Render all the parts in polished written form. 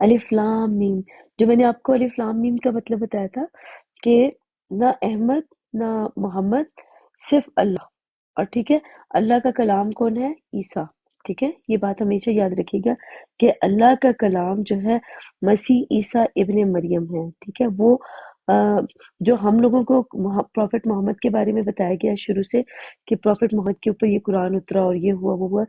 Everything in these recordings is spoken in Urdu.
الف لام میم، جو میں نے آپ کو الف لام میم کا مطلب بتایا تھا کہ نہ احمد نہ محمد، صرف اللہ. اور ٹھیک ہے، اللہ کا کلام کون ہے؟ عیسیٰ. ٹھیک ہے، یہ بات ہمیشہ یاد رکھیے گا کہ اللہ کا کلام جو ہے مسیح عیسیٰ ابن مریم ہے. ٹھیک ہے، وہ جو ہم لوگوں کو پروفٹ محمد کے بارے میں بتایا گیا شروع سے کہ پروفٹ محمد کے اوپر یہ قرآن اترا اور یہ ہوا وہ ہوا.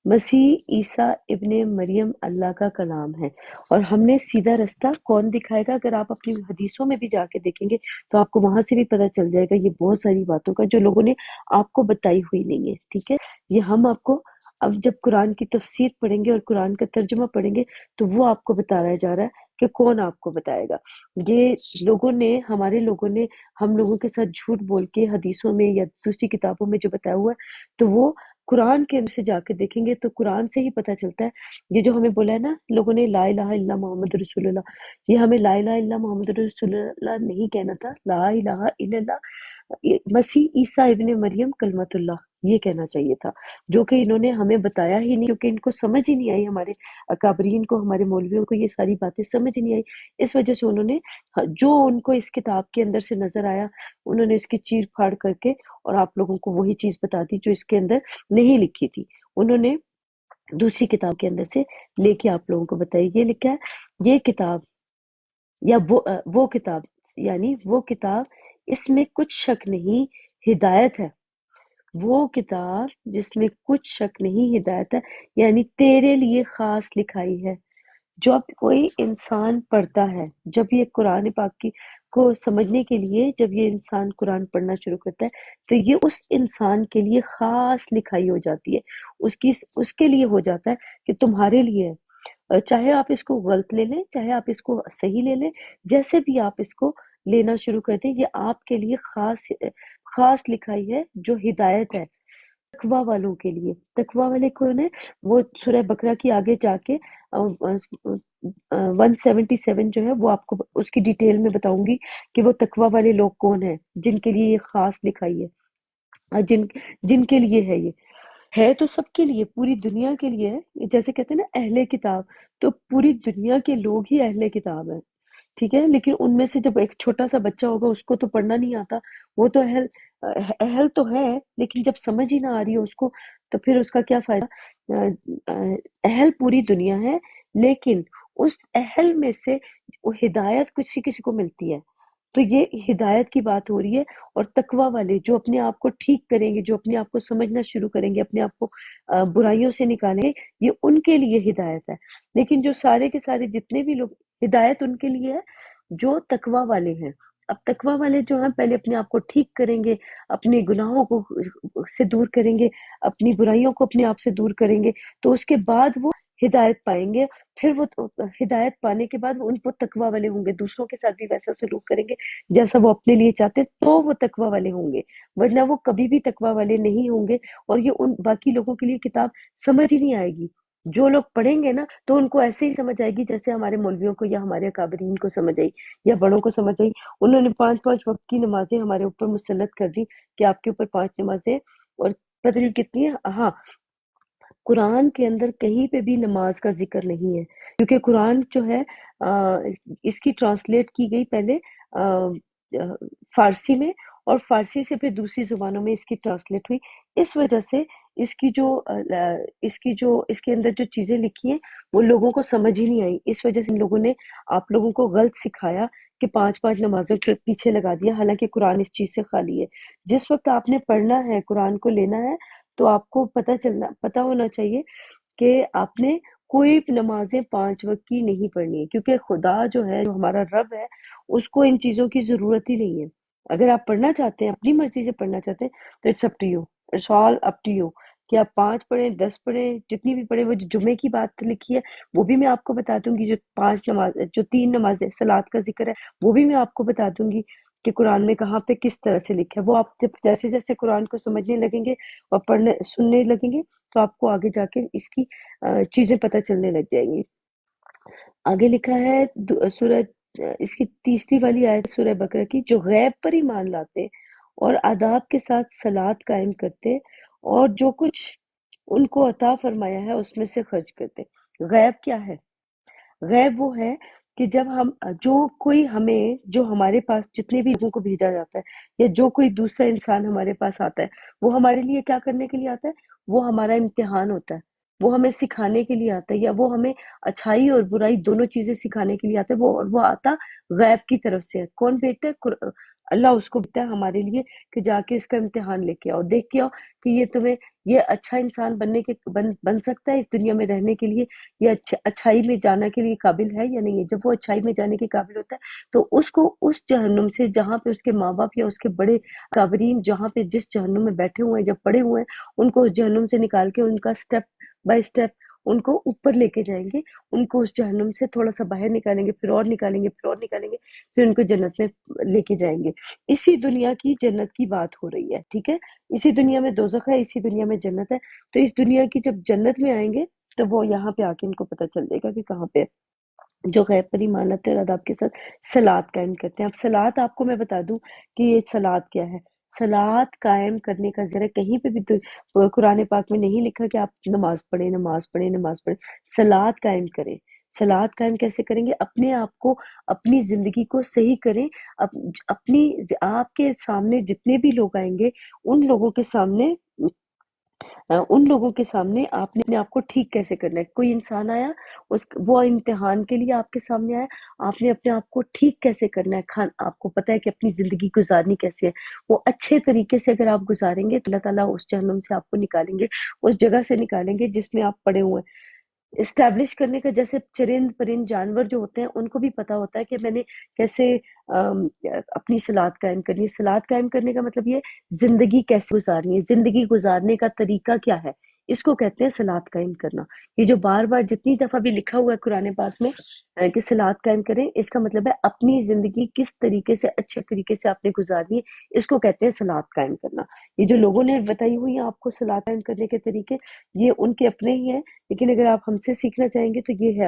مسیح عیسیٰ ابن مریم اللہ کا کلام ہے. اور ہم نے سیدھا رستہ کون دکھائے گا؟ اگر آپ اپنی حدیثوں میں بھی جا کے دیکھیں گے تو آپ کو وہاں سے بھی پتہ چل جائے گا یہ بہت ساری باتوں کا جو لوگوں نے آپ کو بتائی ہوئی نہیں ہے. ٹھیک ہے، یہ ہم آپ کو اب جب قرآن کی تفسیر پڑھیں گے اور قرآن کا ترجمہ پڑھیں گے تو وہ آپ کو بتایا جا رہا ہے کہ کون آپ کو بتائے گا. یہ لوگوں نے، ہمارے لوگوں نے ہم لوگوں کے ساتھ جھوٹ بول کے حدیثوں میں یا دوسری کتابوں میں جو بتایا ہوا ہے تو وہ قرآن کے اندر سے جا کے دیکھیں گے تو قرآن سے ہی پتہ چلتا ہے. یہ جو ہمیں بولا ہے نا لوگوں نے لا الہ الا محمد رسول اللہ، یہ ہمیں لا الہ الا محمد رسول اللہ نہیں کہنا تھا، لا الہ الا اللہ مسیح عیسیٰ ابن مریم کلمت اللہ یہ کہنا چاہیے تھا، جو کہ انہوں نے ہمیں بتایا ہی نہیں کیونکہ ان کو سمجھ ہی نہیں آئی. ہمارے اکابرین کو، ہمارے مولویوں کو یہ ساری باتیں سمجھ نہیں آئی. اس وجہ سے انہوں نے جو ان کو اس کتاب کے اندر سے نظر آیا انہوں نے اس کی چیر پھاڑ کر کے اور آپ لوگوں کو وہی چیز بتا دی جو اس کے اندر نہیں لکھی تھی. انہوں نے دوسری کتاب کے اندر سے لے کے آپ لوگوں کو بتائی. یہ لکھا ہے یہ کتاب یا وہ کتاب، یعنی وہ کتاب اس میں کچھ شک نہیں ہدایت ہے. وہ کتاب جس میں کچھ شک نہیں ہدایت ہے، یعنی تیرے لیے خاص لکھائی ہے. جب کوئی انسان پڑھتا ہے، جب یہ قرآن پاک کی کو سمجھنے کے لیے جب یہ انسان قرآن پڑھنا شروع کرتا ہے تو یہ اس انسان کے لیے خاص لکھائی ہو جاتی ہے. اس کے لیے ہو جاتا ہے کہ تمہارے لیے ہے. چاہے آپ اس کو غلط لے لیں، چاہے آپ اس کو صحیح لے لیں، جیسے بھی آپ اس کو لینا شروع کر دیں، یہ آپ کے لیے خاص لکھائی ہے جو ہدایت ہے تقوی والوں کے لیے. تقوی والے کون ہیں؟ وہ سورہ بقرہ کی آگے جا کے 177 جو ہے وہ آپ کو اس کی ڈیٹیل میں بتاؤں گی کہ وہ تقوی والے لوگ کون ہیں جن کے لیے یہ خاص لکھائی ہے، اور جن کے لیے ہے. یہ ہے تو سب کے لیے، پوری دنیا کے لیے ہے. جیسے کہتے ہیں نا اہل کتاب، تو پوری دنیا کے لوگ ہی اہل کتاب ہیں. ٹھیک ہے، لیکن ان میں سے جب ایک چھوٹا سا بچہ ہوگا اس کو تو پڑھنا نہیں آتا، وہ تو اہل تو ہے لیکن جب سمجھ ہی نہ آ رہی ہو اس کو تو پھر اس کا کیا فائدہ. اہل پوری دنیا ہے لیکن اس اہل میں سے وہ ہدایت کسی کسی کو ملتی ہے. تو یہ ہدایت کی بات ہو رہی ہے. اور تقوی والے جو اپنے آپ کو ٹھیک کریں گے، جو اپنے آپ کو سمجھنا شروع کریں گے، اپنے آپ کو برائیوں سے نکالیں گے، یہ ان کے لیے ہدایت ہے. لیکن جو سارے کے سارے جتنے بھی لوگ، ہدایت ان کے لیے ہے جو تقوی والے ہیں. اب تقوی والے جو ہیں پہلے اپنے آپ کو ٹھیک کریں گے، اپنے گناہوں کو سے دور کریں گے، اپنی برائیوں کو اپنے آپ سے دور کریں گے، تو اس کے بعد وہ ہدایت پائیں گے. پھر وہ ہدایت پانے کے بعد وہ ان کو تقوی والے ہوں گے، دوسروں کے ساتھ بھی ویسا سلوک کریں گے جیسا وہ اپنے لیے چاہتے ہیں تو وہ تقوی والے ہوں گے، ورنہ وہ کبھی بھی تقوی والے نہیں ہوں گے. اور یہ ان باقی لوگوں کے لیے کتاب سمجھ ہی نہیں آئے گی. جو لوگ پڑھیں گے نا تو ان کو ایسے ہی سمجھ آئے گی جیسے ہمارے مولویوں کو یا ہمارے اکابرین کو سمجھ آئی یا بڑوں کو سمجھ آئی. انہوں نے 5 وقت کی نمازیں ہمارے اوپر مسلط کر دی کہ آپ کے اوپر 5 نمازیں، اور پتہ نہیں کتنی ہیں. ہاں، قرآن کے اندر کہیں پہ بھی نماز کا ذکر نہیں ہے کیونکہ قرآن جو ہے اس کی ٹرانسلیٹ کی گئی پہلے فارسی میں، اور فارسی سے پھر دوسری زبانوں میں اس کی ٹرانسلیٹ ہوئی. اس وجہ سے اس کے اندر جو چیزیں لکھی ہیں وہ لوگوں کو سمجھ ہی نہیں آئی. اس وجہ سے لوگوں نے آپ لوگوں کو غلط سکھایا کہ 5 نمازوں کے پیچھے لگا دیا، حالانکہ قرآن اس چیز سے خالی ہے. جس وقت آپ نے پڑھنا ہے، قرآن کو لینا ہے، تو آپ کو پتہ ہونا چاہیے کہ آپ نے کوئی نمازیں 5 وقت کی نہیں پڑھنی ہے، کیونکہ خدا جو ہے، جو ہمارا رب ہے، اس کو ان چیزوں کی ضرورت ہی نہیں ہے. اگر آپ پڑھنا چاہتے ہیں، اپنی مرضی سے پڑھنا چاہتے ہیں تو it's up to you, it's all up to you کہ آپ 5 پڑھیں، 10 پڑھیں، جتنی بھی پڑھیں. وہ جو جمعے کی بات لکھی ہے وہ بھی میں آپ کو بتا دوں گی، جو 3 نمازیں صلوات کا ذکر ہے وہ بھی میں آپ کو بتا دوں گی کہ قرآن میں کہاں پہ کس طرح سے لکھا ہے. وہ آپ جب جیسے جیسے قرآن کو سمجھنے لگیں گے اور سننے لگیں گے تو آپ کو آگے جا کے اس کی چیزیں پتہ چلنے لگ جائیں گی. آگے لکھا ہے سورہ اس کی تیسری والی آیت سورہ بقرہ کی، جو غیب پر ایمان لاتے اور آداب کے ساتھ صلات قائم کرتے اور جو کچھ ان کو عطا فرمایا ہے اس میں سے خرچ کرتے. غیب کیا ہے؟ غیب وہ ہے کہ جب ہم جو ہمارے پاس جتنے بھی لوگوں کو بھیجا جاتا ہے یا جو کوئی دوسرا انسان ہمارے پاس آتا ہے، وہ ہمارے لیے کیا کرنے کے لیے آتا ہے؟ وہ ہمارا امتحان ہوتا ہے، وہ ہمیں سکھانے کے لیے آتا ہے، یا وہ ہمیں اچھائی اور برائی دونوں چیزیں سکھانے کے لیے آتا ہے، وہ آتا غیب کی طرف سے ہے۔ کون بھیجتا ہے؟ اللہ اس کو بھیجتا ہے ہمارے لیے کہ جا کے اس کا امتحان لے کے آؤ، دیکھ کے آؤ کہ یہ اچھا انسان بن سکتا ہے اس دنیا میں رہنے کے لیے، یہ اچھائی میں جانا کے لیے قابل ہے یا نہیں ہے۔ جب وہ اچھائی میں جانے کے قابل ہوتا ہے تو اس کو اس جہنم سے جہاں پہ اس کے ماں باپ یا اس کے بڑے کابرین جہاں پہ جس جہنم میں بیٹھے ہوئے ہیں، جب پڑے ہوئے ہیں، ان کو اس جہنم سے نکال کے ان کا سٹیپ بائی سٹیپ ان کو اوپر لے کے جائیں گے، ان کو اس جہنم سے تھوڑا سا باہر نکالیں گے، پھر اور نکالیں گے، پھر اور نکالیں گے، پھر ان کو جنت میں لے کے جائیں گے۔ اسی دنیا کی جنت کی بات ہو رہی ہے، ٹھیک ہے؟ اسی دنیا میں دوزخ ہے، اسی دنیا میں جنت ہے۔ تو اس دنیا کی جب جنت میں آئیں گے تو وہ یہاں پہ آ کے ان کو پتہ چل جائے گا کہ کہاں پہ جو غیب پر ایمان لاتے ہیں اور آداب کے ساتھ صلات قائم کرتے ہیں۔ اب صلات آپ کو میں بتا دوں کہ یہ صلات کیا ہے۔ صلات قائم کرنے کا ذرا کہیں پہ بھی قرآن پاک میں نہیں لکھا کہ آپ نماز پڑھیں نماز پڑھیں نماز پڑھیں۔ صلات قائم کریں۔ صلات قائم کیسے کریں گے؟ اپنے آپ کو، اپنی زندگی کو صحیح کریں۔ آپ کے سامنے جتنے بھی لوگ آئیں گے ان لوگوں کے سامنے آپ نے اپنے آپ کو ٹھیک کیسے کرنا ہے۔ کوئی انسان آیا، وہ امتحان کے لیے آپ کے سامنے آیا، آپ نے اپنے آپ کو ٹھیک کیسے کرنا ہے، آپ کو پتہ ہے کہ اپنی زندگی گزارنی کیسے ہے، وہ اچھے طریقے سے اگر آپ گزاریں گے تو اللہ تعالیٰ اس جہنم سے آپ کو نکالیں گے، اس جگہ سے نکالیں گے جس میں آپ پڑے ہوئے ہیں۔ اسٹیبلش کرنے کا، جیسے چرند پرند جانور جو ہوتے ہیں ان کو بھی پتا ہوتا ہے کہ میں نے کیسے اپنی صلات قائم کرنی ہے۔ صلات قائم کرنے کا مطلب یہ زندگی کیسے گزارنی ہے، زندگی گزارنے کا طریقہ کیا ہے، اس کو کہتے ہیں صلات قائم کرنا۔ یہ جو بار بار جتنی دفعہ بھی لکھا ہوا ہے قرآن پاک میں کہ صلات قائم کریں، اس کا مطلب ہے اپنی زندگی کس طریقے سے، اچھے طریقے سے آپ نے گزارنی ہے، اس کو کہتے ہیں صلات قائم کرنا۔ یہ جو لوگوں نے بتائی ہوئی ہیں آپ کو صلات قائم کرنے کے طریقے، یہ ان کے اپنے ہی ہیں، لیکن اگر آپ ہم سے سیکھنا چاہیں گے تو یہ ہے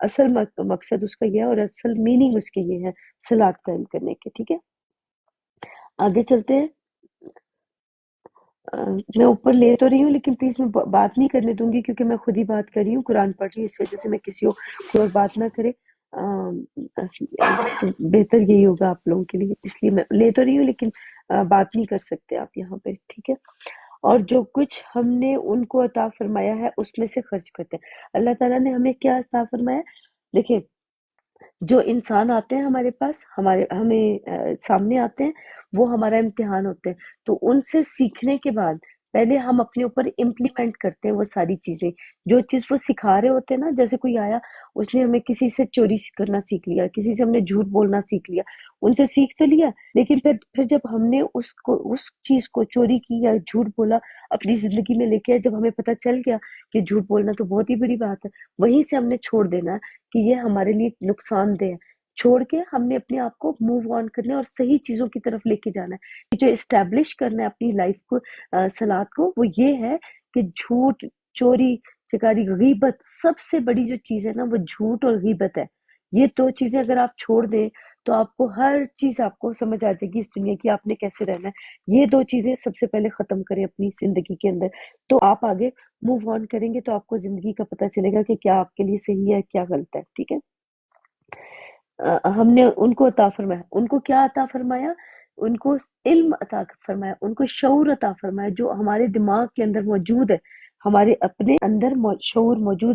اصل مقصد اس کا یہ ہے، اور اصل میننگ اس کے یہ ہے صلات قائم کرنے کے، ٹھیک ہے؟ آگے چلتے ہیں۔ میں اوپر لے تو رہی ہوں لیکن پلیز میں بات نہیں کرنے دوں گی، کیونکہ میں خود ہی بات کر رہی ہوں، قرآن پڑھ رہی ہوں، اس وجہ سے میں کسی اور بات نہ کرے تو بہتر یہی ہوگا آپ لوگوں کے لیے، اس لیے میں لے تو رہی ہوں لیکن بات نہیں کر سکتے آپ یہاں پہ، ٹھیک ہے؟ اور جو کچھ ہم نے ان کو عطا فرمایا ہے اس میں سے خرچ کرتے ہیں۔ اللہ تعالیٰ نے ہمیں کیا عطا فرمایا؟ دیکھیں، جو انسان آتے ہیں ہمارے پاس، ہمیں سامنے آتے ہیں، وہ ہمارا امتحان ہوتے ہیں، تو ان سے سیکھنے کے بعد پہلے ہم اپنے اوپر امپلیمنٹ کرتے ہیں وہ ساری چیزیں، جو چیز وہ سکھا رہے ہوتے ہیں نا۔ جیسے کوئی آیا، اس نے ہمیں کسی سے چوری کرنا سیکھ لیا، کسی سے ہم نے جھوٹ بولنا سیکھ لیا، ان سے سیکھ تو لیا، لیکن پھر جب ہم نے اس چیز کو چوری کی یا جھوٹ بولا اپنی زندگی میں لے کے آئے، جب ہمیں پتہ چل گیا کہ جھوٹ بولنا تو بہت ہی بری بات ہے، وہیں سے ہم نے چھوڑ دینا ہے کہ یہ ہمارے لیے نقصان دہ ہے، چھوڑ کے ہم نے اپنے آپ کو موو آن کرنا ہے اور صحیح چیزوں کی طرف لے کے جانا ہے۔ جو اسٹیبلش کرنا ہے اپنی لائف کو، صلات کو، وہ یہ ہے کہ جھوٹ، چوری، چکاری، غیبت، سب سے بڑی جو چیز ہے نا وہ جھوٹ اور غیبت ہے۔ یہ دو چیزیں اگر آپ چھوڑ دیں تو آپ کو ہر چیز آپ کو سمجھ آ جائے گی اس دنیا کی، آپ نے کیسے رہنا ہے۔ یہ دو چیزیں سب سے پہلے ختم کریں اپنی زندگی کے اندر، تو آپ آگے موو آن کریں گے، تو آپ کو زندگی کا پتہ چلے گا کہ کیا آپ کے لیے صحیح ہے، کیا غلط ہے، ٹھیک ہے؟ ہم نے ان کو عطا فرمایا، ان کو کیا عطا فرمایا؟ ان کو علم عطا فرمایا، ان کو شعور عطا فرمایا، جو ہمارے دماغ کے اندر موجود ہے، ہمارے اپنے اندر شعور موجود ہے۔